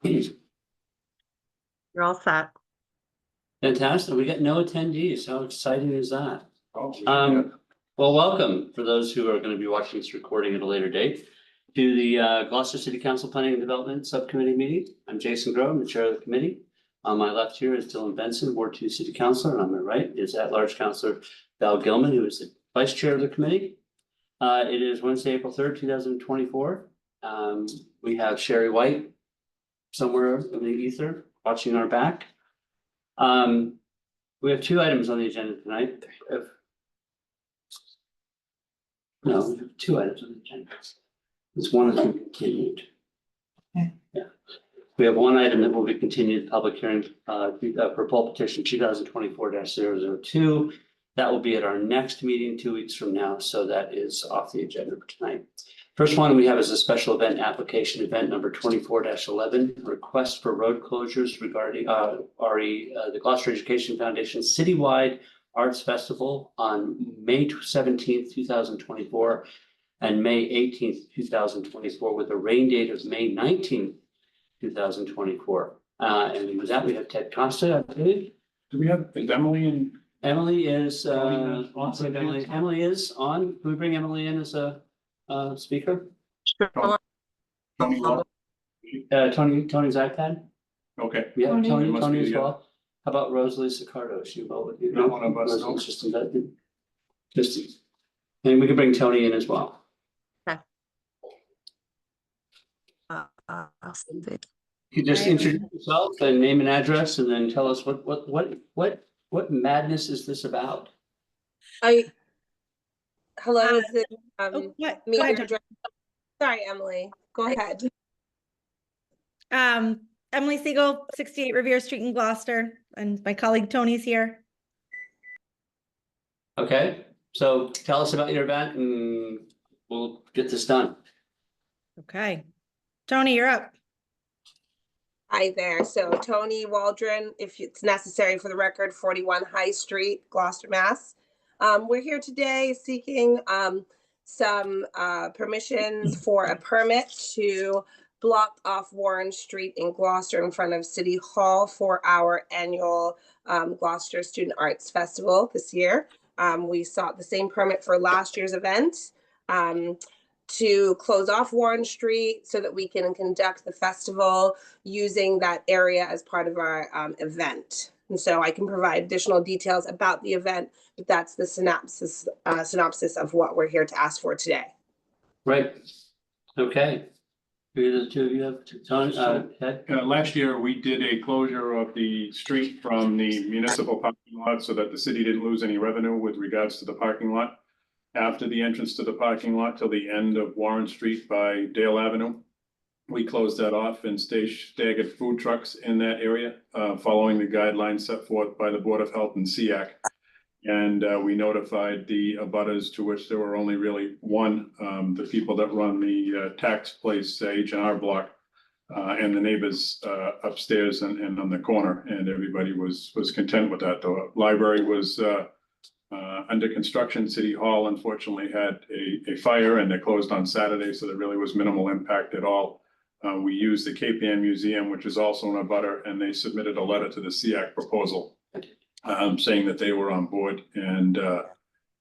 You're all set. Fantastic. We got no attendees. How exciting is that? Oh, Well, welcome for those who are going to be watching this recording at a later date to the Gloucester City Council Planning and Development Subcommittee meeting. I'm Jason Grove, the chair of the committee. On my left here is Dylan Benson, Ward 2 City Councilor, and on my right is at-large Councilor Val Gilman, who is the vice chair of the committee. It is Wednesday, April 3rd, 2024. We have Sherry White somewhere in the ether watching our back. We have two items on the agenda tonight. No, we have two items on the agenda. This one is continued. Okay. Yeah. We have one item that will be continued, public hearing for poll petition 2024-002. That will be at our next meeting 2 weeks from now. So that is off the agenda for tonight. First one we have is a special event application, event number 24-11, request for road closures regarding the Gloucester Education Foundation Citywide Arts Festival on May 17th, 2024 and May 18th, 2024 with a rain date of May 19th, 2024. And with that, we have Ted Costa, I believe. Do we have, is Emily and? Emily is on. Emily is on. Can we bring Emily in as a speaker? Tony Law? Tony's iPad. Okay. Yeah, Tony. Tony Must be as together. well. How about Rosalie Sicardo? Is she involved with you? Not one of us, no. Rosalie's just invited. Just, and we can bring Tony in as well. You just introduce yourself and name and address, and then tell us what madness is this about? Hello, is it, What? me Go ahead, or Dr- sorry, Emily, go ahead. Emily Siegel, 68 Revere Street in Gloucester, and my colleague Tony's here. Okay, so tell us about your event and we'll get this done. Okay. Tony, you're up. Hi there, so Tony Waldron, if it's necessary for the record, 41 High Street, Gloucester, Mass. We're here today seeking some permissions for a permit to block off Warren Street in Gloucester in front of City Hall for our annual Gloucester Student Arts Festival this year. We sought the same permit for last year's event to close off Warren Street so that we can conduct the festival using that area as part of our event. And so I can provide additional details about the event, but that's the synopsis of what we're here to ask for today. Right. Okay. Who the two of you have, Tony, Ted? Last year, we did a closure of the street from the municipal parking lot so that the city didn't lose any revenue with regards to the parking lot. After the entrance to the parking lot till the end of Warren Street by Dale Avenue, we closed that off and staggered food trucks in that area, following the guidelines set forth by the Board of Health and SEAC. And we notified the abutters, to which there were only really one, the people that run the tax place, H&R Block, and the neighbors upstairs and on the corner, and everybody was content with that. The library was under construction. City Hall unfortunately had a fire and they closed on Saturday, so there really was minimal impact at all. We used the Cape Ann Museum, which is also in a butter, and they submitted a letter to the SEAC proposal saying that they were on board, and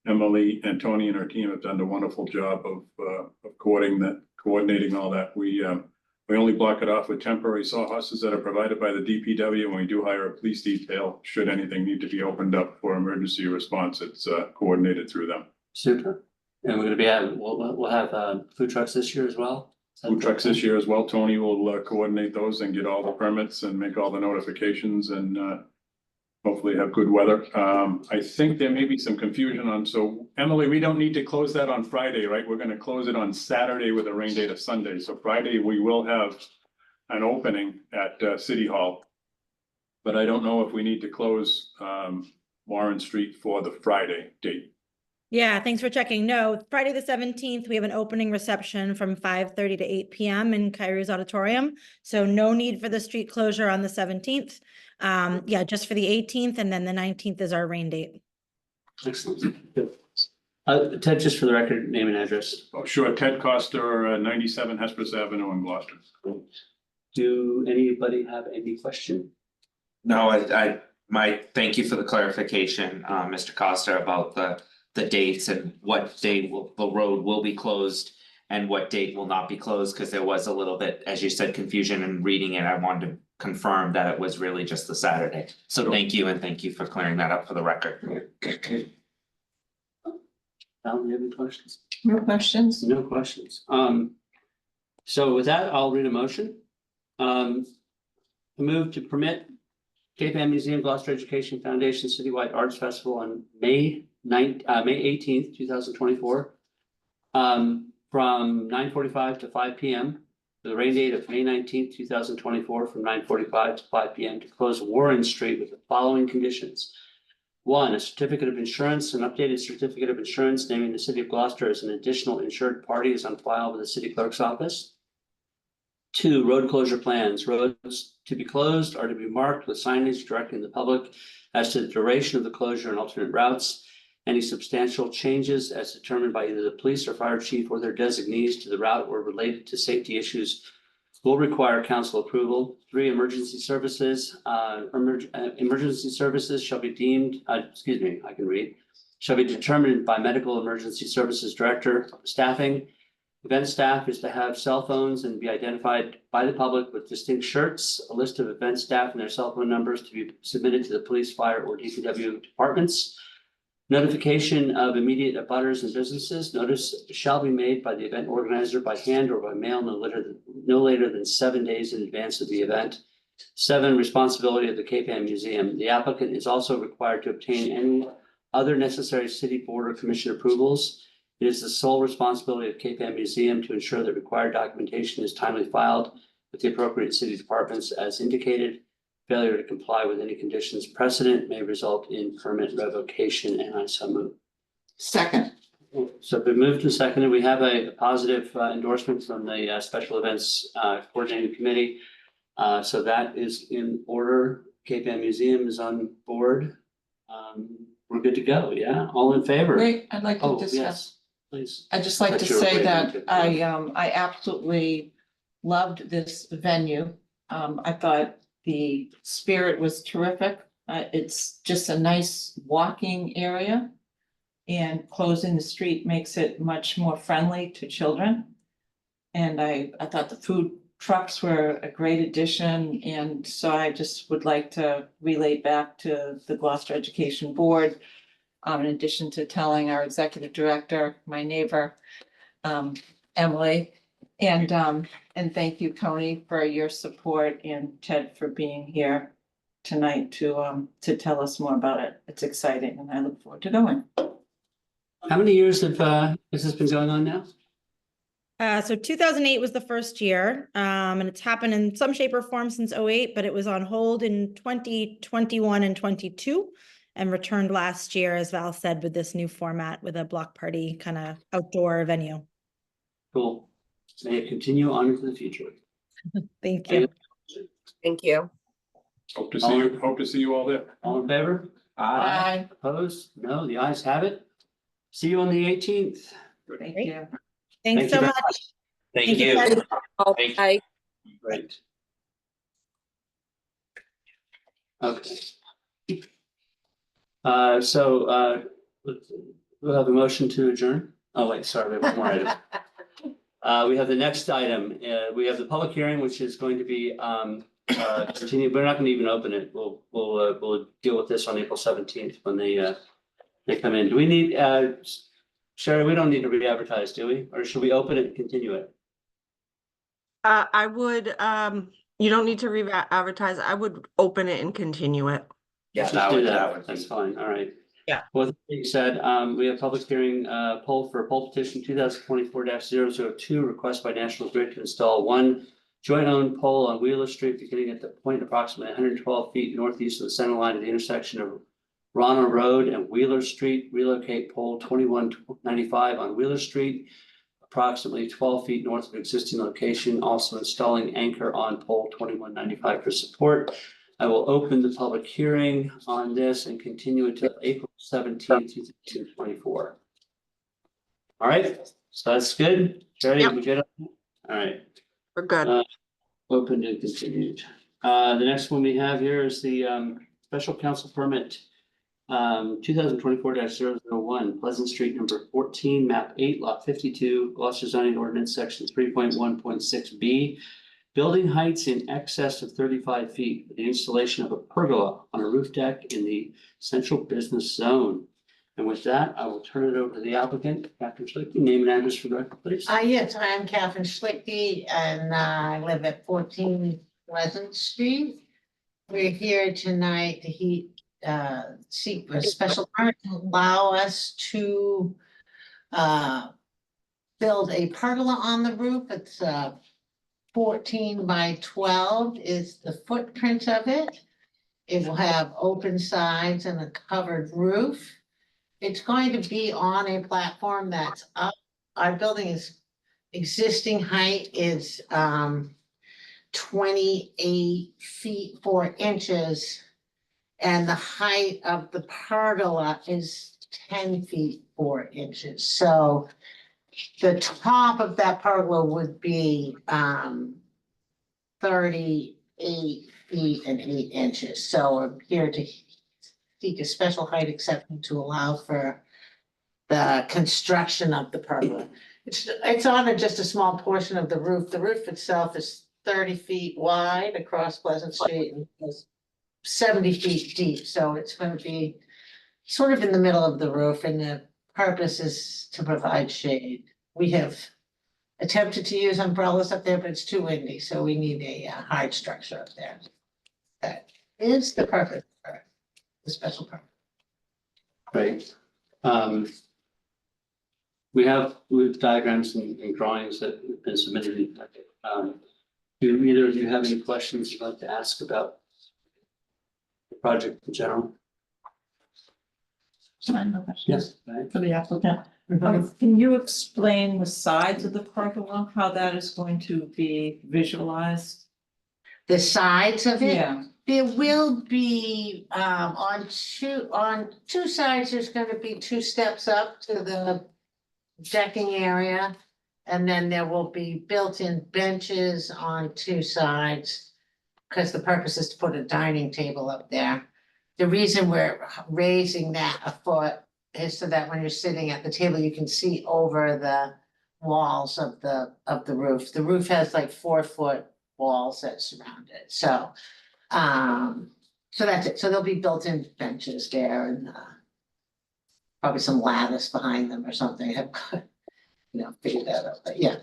Emily and Tony and her team have done a wonderful job of coordinating all that. We only block it off with temporary sawhorses that are provided by the DPW, and we do hire a police detail should anything need to be opened up for emergency response. It's coordinated through them. Super. And we're gonna be having, we'll have food trucks this year as well? Food trucks this year as well. Tony will coordinate those and get all the permits and make all the notifications and hopefully have good weather. I think there may be some confusion on, so Emily, we don't need to close that on Friday, right? We're gonna close it on Saturday with a rain date of Sunday. So Friday, we will have an opening at City Hall. But I don't know if we need to close Warren Street for the Friday date. Yeah, thanks for checking. No, Friday the 17th, we have an opening reception from 5:30 to 8 p.m. in Kairos Auditorium. So no need for the street closure on the 17th. Yeah, just for the 18th, and then the 19th is our rain date. Excellent. Good. Ted, just for the record, name and address. Oh, sure. Ted Costa, 97 Hesperus Avenue in Gloucester. Do anybody have any question? No, thank you for the clarification, Mr. Costa, about the dates and what date the road will be closed. And what date will not be closed, because there was a little bit, as you said, confusion in reading it. I wanted to confirm that it was really just the Saturday. So thank you, and thank you for clearing that up for the record. Alan, you have any questions? No questions? No questions. So with that, I'll read a motion. Move to permit Cape Ann Museum Gloucester Education Foundation Citywide Arts Festival on May 18th, 2024. From 9:45 to 5 p.m. The rain date of May 19th, 2024, from 9:45 to 5 p.m. to close Warren Street with the following conditions. 1, a certificate of insurance, an updated certificate of insurance naming the city of Gloucester as an additional insured party is on file with the city clerk's office. 2, road closure plans. Roads to be closed are to be marked with signage directing the public as to the duration of the closure and alternate routes. Any substantial changes as determined by either the police or fire chief or their designees to the route or related to safety issues will require council approval. 3, emergency services. Emergency services shall be deemed, shall be determined by medical emergency services director. Staffing. Event staff is to have cell phones and be identified by the public with distinct shirts. A list of event staff and their cell phone numbers to be submitted to the police, fire, or DPW departments. Notification of immediate abutters and businesses. Notice shall be made by the event organizer by hand or by mail no later than 7 days in advance of the event. 7, responsibility of the Cape Ann Museum. The applicant is also required to obtain any other necessary city board or commission approvals. It is the sole responsibility of Cape Ann Museum to ensure that required documentation is timely filed with the appropriate city departments as indicated. Failure to comply with any conditions precedent may result in permit revocation, and I so move. Second. So if we move to second, we have a positive endorsement from the special events coordinating committee. So that is in order. Cape Ann Museum is on board. We're good to go. Yeah, all in favor? Great, I'd like to Oh, discuss. yes, please. I'd just like But to you're say waiting that to- I absolutely loved this venue. I thought the spirit was terrific. It's just a nice walking area. And closing the street makes it much more friendly to children. And I thought the food trucks were a great addition, and so I just would like to relay back to the Gloucester Education Board. In addition to telling our executive director, my neighbor, Emily, and thank you, Tony, for your support, and Ted for being here tonight to tell us more about it. It's exciting, and I look forward to going. How many years have has this been going on now? So 2008 was the first year, and it's happened in some shape or form since 08, but it was on hold in 2021 and 22 and returned last year, as Val said, with this new format with a block party kind of outdoor venue. Cool. May it continue on into the future. Thank you. Thank you. Hope to see you all there. All in favor? Bye. Opposed? No, the ayes have it. See you on the 18th. Thank Great. you. Thanks Thank so you very much. Thank you. Ted. Thank you. Bye. Great. Okay. We'll have a motion to adjourn. Oh, wait, sorry, we have one more item. We have the next item. We have the public hearing, which is going to be continued. We're not going to even open it. We'll deal with this on April 17th when they come in. Do we need, Sherry, we don't need to re-advertise, do we? Or should we open it and continue it? I would, you don't need to re-advertise. I would open it and continue it. Yeah, Let's that do would, that. that would That's be. fine, all right. Yeah. Well, that being said, we have public hearing, poll petition 2024-002, request by National Grid to install one joint owned pole on Wheeler Street beginning at the point approximately 112 feet northeast of the center line at the intersection of Ronald Road and Wheeler Street. Relocate pole 2195 on Wheeler Street, approximately 12 feet north of existing location. Also installing anchor on pole 2195 for support. I will open the public hearing on this and continue until April 17th, 2024. All right, so that's good. Jerry, Yep. we good? All right. We're good. Open and continued. The next one we have here is the special council permit. 2024-001 Pleasant Street, number 14, map 8, lot 52, Gloucester zoning ordinance, section 3.1.6B. Building heights in excess of 35 feet for the installation of a pergola on a roof deck in the central business zone. And with that, I will turn it over to the applicant, Catherine Schlichty. Name and address for the record, please. Yes, I am Catherine Schlichty and I live at 14 Pleasant Street. We're here tonight to seek a special permit to allow us to build a pergola on the roof. It's 14 by 12 is the footprint of it. It will have open sides and a covered roof. It's going to be on a platform that's up. Our building is existing height is 28 feet 4 inches. And the height of the pergola is 10 feet 4 inches. So the top of that pergola would be 38 feet and 8 inches. So we're here to seek a special height exception to allow for the construction of the pergola. It's on just a small portion of the roof. The roof itself is 30 feet wide across Pleasant Street and is 70 feet deep. So it's going to be sort of in the middle of the roof, and the purpose is to provide shade. We have attempted to use umbrellas up there, but it's too windy, so we need a hard structure up there. That is the purpose for the special permit. Great. We have diagrams and drawings that have been submitted. Do either of you have any questions you'd like to ask about the project in general? Yes. Right. For the applicant. Can you explain the sides of the pergola, how that is going to be visualized? The sides of it? Yeah, There will be, on two sides, there's gonna be 2 steps up to the decking area. And then there will be built-in benches on 2 sides. Cause the purpose is to put a dining table up there. The reason we're raising that a foot is so that when you're sitting at the table, you can see over the walls of the roof. The roof has like 4-foot walls that surround it, so. So that's it, so there'll be built-in benches there and probably some lattice behind them or something. Figure that out, but yeah.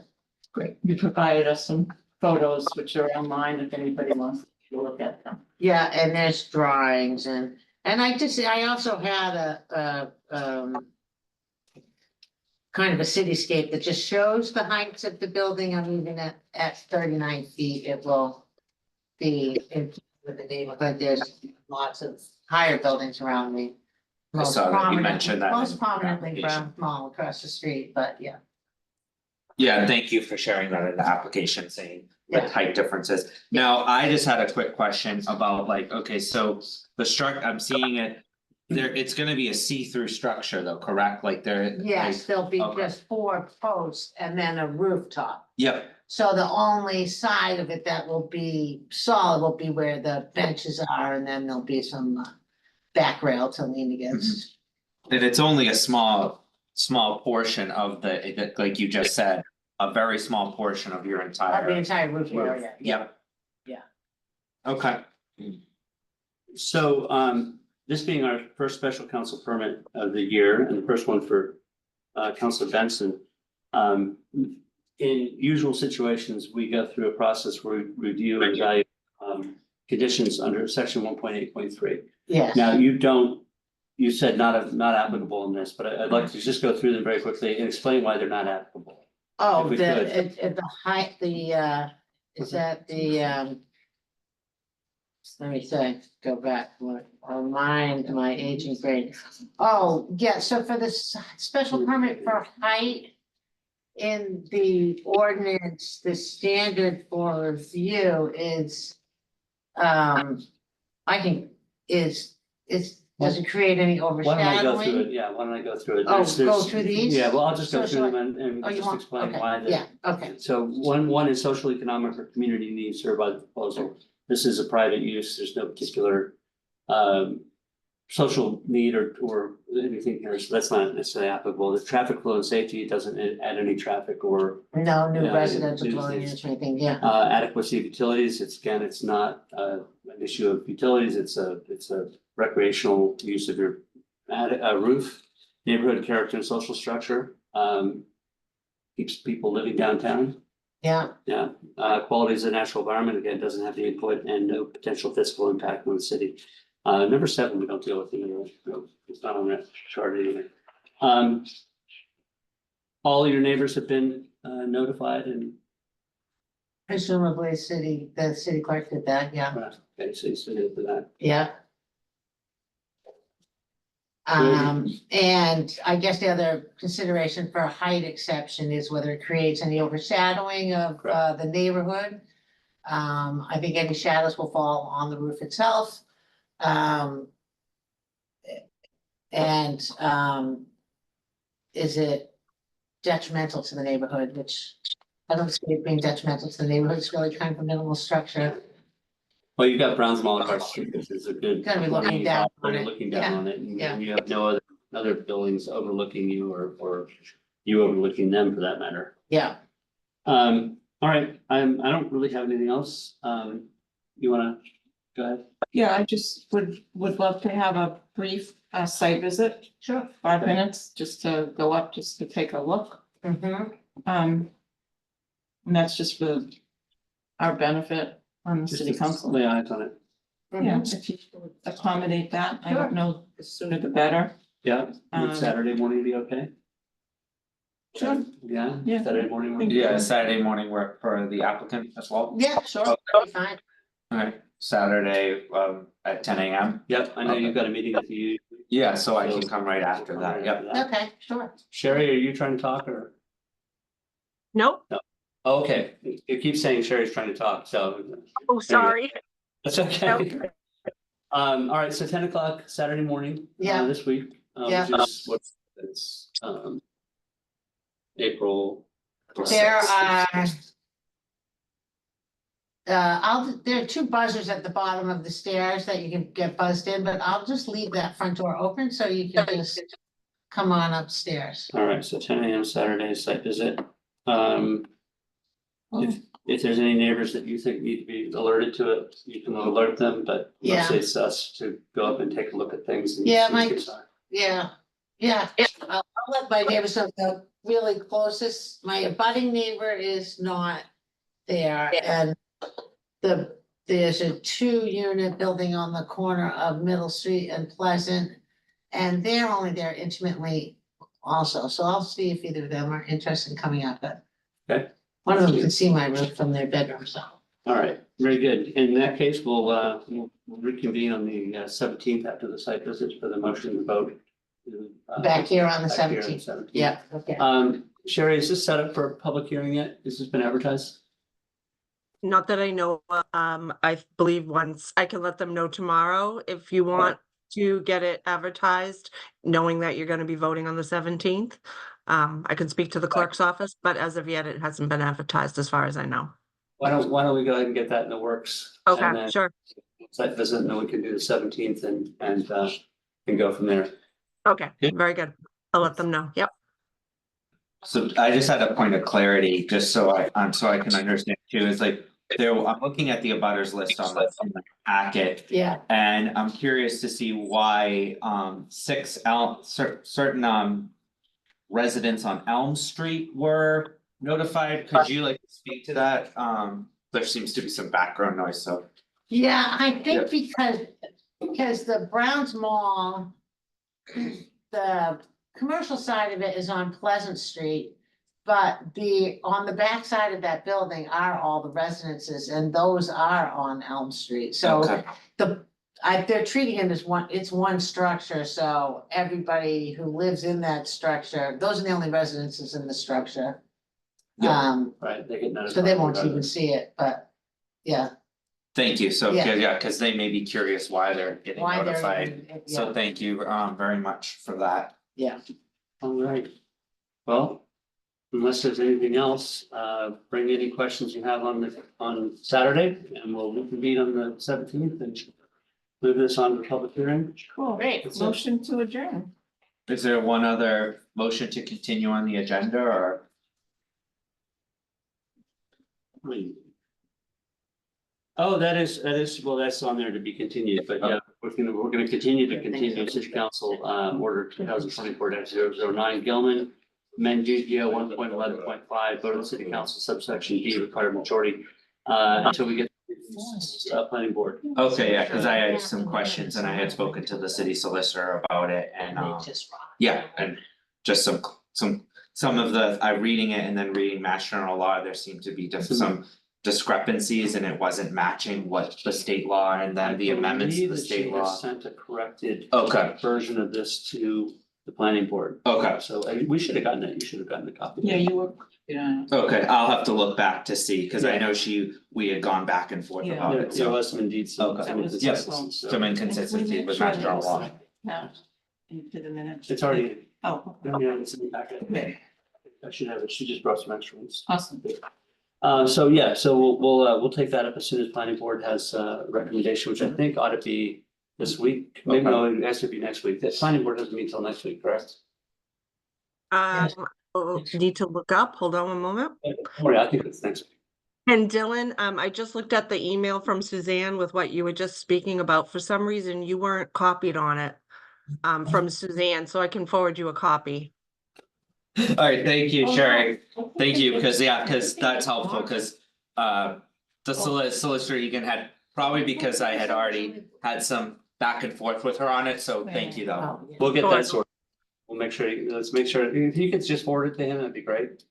great. You provided us some photos which are online if anybody wants to look at them. Yeah, and there's drawings and I also had a kind of a cityscape that just shows the heights of the building. I'm even at 39 feet, it will be in with the neighborhood. There's lots of higher buildings around me. I saw that you mentioned that. Most in prominently the Brown application. Mall across the street, but yeah. Yeah, thank you for sharing that in the application, saying the Yeah. height differences. Now, I just had a quick question about like, okay, so the I'm seeing it. There, it's gonna be a see-through structure though, correct? Like there. Yes, there'll be okay. just 4 posts and then a rooftop. Yep, So the only side of it that will be solid will be where the benches are, and then there'll be some back rail to lean against. and it's only a small portion of like you just said, a very small portion of your Of the entire. entire roof area. Yep. Yeah. Okay, So this being our first special council permit of the year and the first one for Councilor Benson. In usual situations, we go through a process where we review and evaluate conditions under section 1.8.3. Yes. Now, you said not applicable in this, but I'd like to just go through them very quickly and explain why they're not applicable. Oh, if we the height, is that the, let me say, go back, my aging brain. Oh, yeah, so for this special permit for height in the ordinance, the standard for review is, I think is Does it create any Why don't I go through it? overshadowing? Yeah, why don't I go through it? Oh, There's- go there's- through these? Yeah, well, I'll just go So through shall them and Oh, you just want, explain okay, why. yeah, okay, So one is social, economic, or community needs served by the proposal. This is a private use. There's no particular social need or anything here, so that's not necessarily applicable. The traffic flow and safety, it doesn't add any traffic or no new Yeah, residential it- dwelling it's- units or anything, yeah, adequacy of utilities. It's not an issue of utilities. It's a recreational use of your roof, neighborhood character and social structure. Keeps people living downtown. yeah, Yeah, qualities of natural environment, again, doesn't have the input and no potential fiscal impact on the city. Number 7, we don't deal with either, it's not on that chart either. All your neighbors have been notified and, presumably the city clerk did that, yeah, okay, so you submitted to that. yeah. And I guess the other consideration for a height exception is whether it creates any overshadowing of the neighborhood. I think any shadows will fall on the roof itself. And is it detrimental to the neighborhood, which I don't see it being detrimental to the neighborhood, it's really kind of a minimal structure. Well, you've got Browns Mall across the street, this is a good. Gonna be looking down on You're it. looking Yeah, down on it, yeah. and you have no other buildings overlooking you or you overlooking them for that matter. Yeah, All right, I don't really have anything else. You wanna go ahead? Yeah, I just would love to have a brief site visit, sure. 5 minutes, just to go up, just to take a look. Mm-hmm. And that's just for our benefit on the city council. Lay eyes on it. Yeah, if you would accommodate that, I don't know, the sooner the better. Yeah, would Um, Saturday morning be okay? Sure. Yeah? Yeah. Saturday morning. work? Yeah, Saturday morning work for the applicant as well. Yeah, sure, that'll be fine. Alright, Saturday, at 10 a.m. Yep, I know you've got a meeting with you. Yeah, so I can come right after that, yep. Okay, sure. Sherry, are you trying to talk or? Nope. Oh, okay, it keeps saying Sherry's trying to talk, so Oh, sorry. that's okay. All right, so 10 o'clock Saturday morning. Yeah. This week, Yeah. which is what's, it's, April. There 6th. are. There are 2 buzzers at the bottom of the stairs that you can get buzzed in, but I'll just leave that front door open so you can just come on upstairs. All right, so 10 a.m. Saturday site visit. Oh. If there's any neighbors that you think need to be alerted to it, you can alert them, but Yeah. mostly it's us to go up and take a look at things. And Yeah, see Mike. what's on. Yeah, yeah, I'll let my neighbors know, the really closest, my abutting neighbor is not there, and there's a 2-unit building on the corner of Middle Street and Pleasant, and they're only there intimately also, so I'll see if either of them are interested in coming up, but Okay. one of them can see my roof from their bedroom, so. All right, very good. In that case, we'll reconvene on the 17th after the site visit for the motion to vote. Back here on the back here on 17th, 17th. yeah, okay. Sherry, is this set up for a public hearing yet? Has this been advertised? Not that I know, I believe once, I can let them know tomorrow if you want to get it advertised, knowing that you're gonna be voting on the 17th. I can speak to the clerk's office, but as of yet, it hasn't been advertised as far as I know. Why don't we go ahead and get that in the works? And Okay, then sure. Site visit, and then we can do the 17th and go from there. Okay, Good. very good. I'll let them know. Yep. So I just had a point of clarity, just so I can understand too, is like, I'm looking at the abutters list on the packet. Yeah, And I'm curious to see why certain residents on Elm Street were notified. Could you like speak to that? There seems to be some background noise, so. yeah, I think because the Browns Mall, the commercial side of it is on Pleasant Street. But on the back side of that building are all the residences, and those are on Elm Street, so Okay. they're treating it as it's one structure, so everybody who lives in that structure, those are the only residences in the structure. Yeah. Right, they get notified. So they won't even regardless. see it, but, yeah, Thank you. So, Yeah. yeah, because they may be curious why they're getting Why they're notified. even- So yeah. thank you very much for that. Yeah. All right. Well, unless there's anything else, bring any questions you have on Saturday and we'll meet on the 17th and move this on to public hearing. Cool. Great. That's it. Motion to adjourn. Is there one other motion to continue on the agenda or? Oh, that is, well, that's on there to be continued, but yeah, we're gonna continue to continue city council, order 2024-009 Gilman. Amend GGO 1.11.5, vote of the city council subsection D required majority, until we get planning board. Okay, yeah, because I had some questions and I had spoken to the city solicitor about it and yeah, and just some of the, I reading it and then reading Mass General Law, there seemed to be just some discrepancies and it wasn't matching what the state law and then the amendments to I the believe that state she law. has sent a corrected Okay, version of this to the planning board. okay, So we should have gotten it, you should have gotten a copy. Yeah, you were, yeah. okay, I'll have to look back to see, because I know we had gone back and forth Yeah. about There it, there so. was some indeed some. Okay. some That was inconsistencies, so Some inconsistency with Mass General Law. Yeah. Into the minutes. It's already, Oh, yeah, it's in the packet. okay, I should have it, she just brought some extra ones. awesome. So yeah, so we'll take that up as soon as planning board has a recommendation, which I think ought to be this week. Maybe Okay. no, it has to be next week. The planning board doesn't meet till next week, correct? Need to look up, hold on one moment. Oh, yeah, I think it's next week. And Dylan, I just looked at the email from Suzanne with what you were just speaking about. For some reason, you weren't copied on it. From Suzanne, so I can forward you a copy. All right, thank you, Sherry. Thank you, because that's helpful, because the solicitor Egan had, probably because I had already had some back and forth with her on it, so thank you though. We'll get Sure. that sorted. We'll make sure, let's make sure, if you could just forward it to him, that'd be great.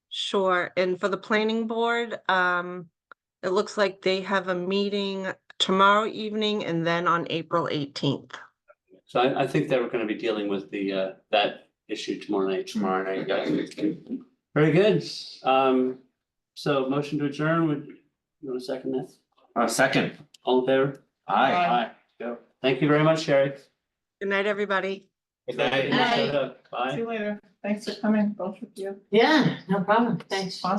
Sure, and for the planning board, it looks like they have a meeting tomorrow evening and then on April 18th. So I think that we're gonna be dealing with the that issue tomorrow night. Tomorrow night, yeah. Very good. So motion to adjourn, would you want to second that? Second, All in favor? aye. Aye. Go. Thank you very much, Sherry. Good night, everybody. Good night. Aye. See Bye. you later. Thanks for coming, both of you. Yeah, no problem. Thanks. Awesome.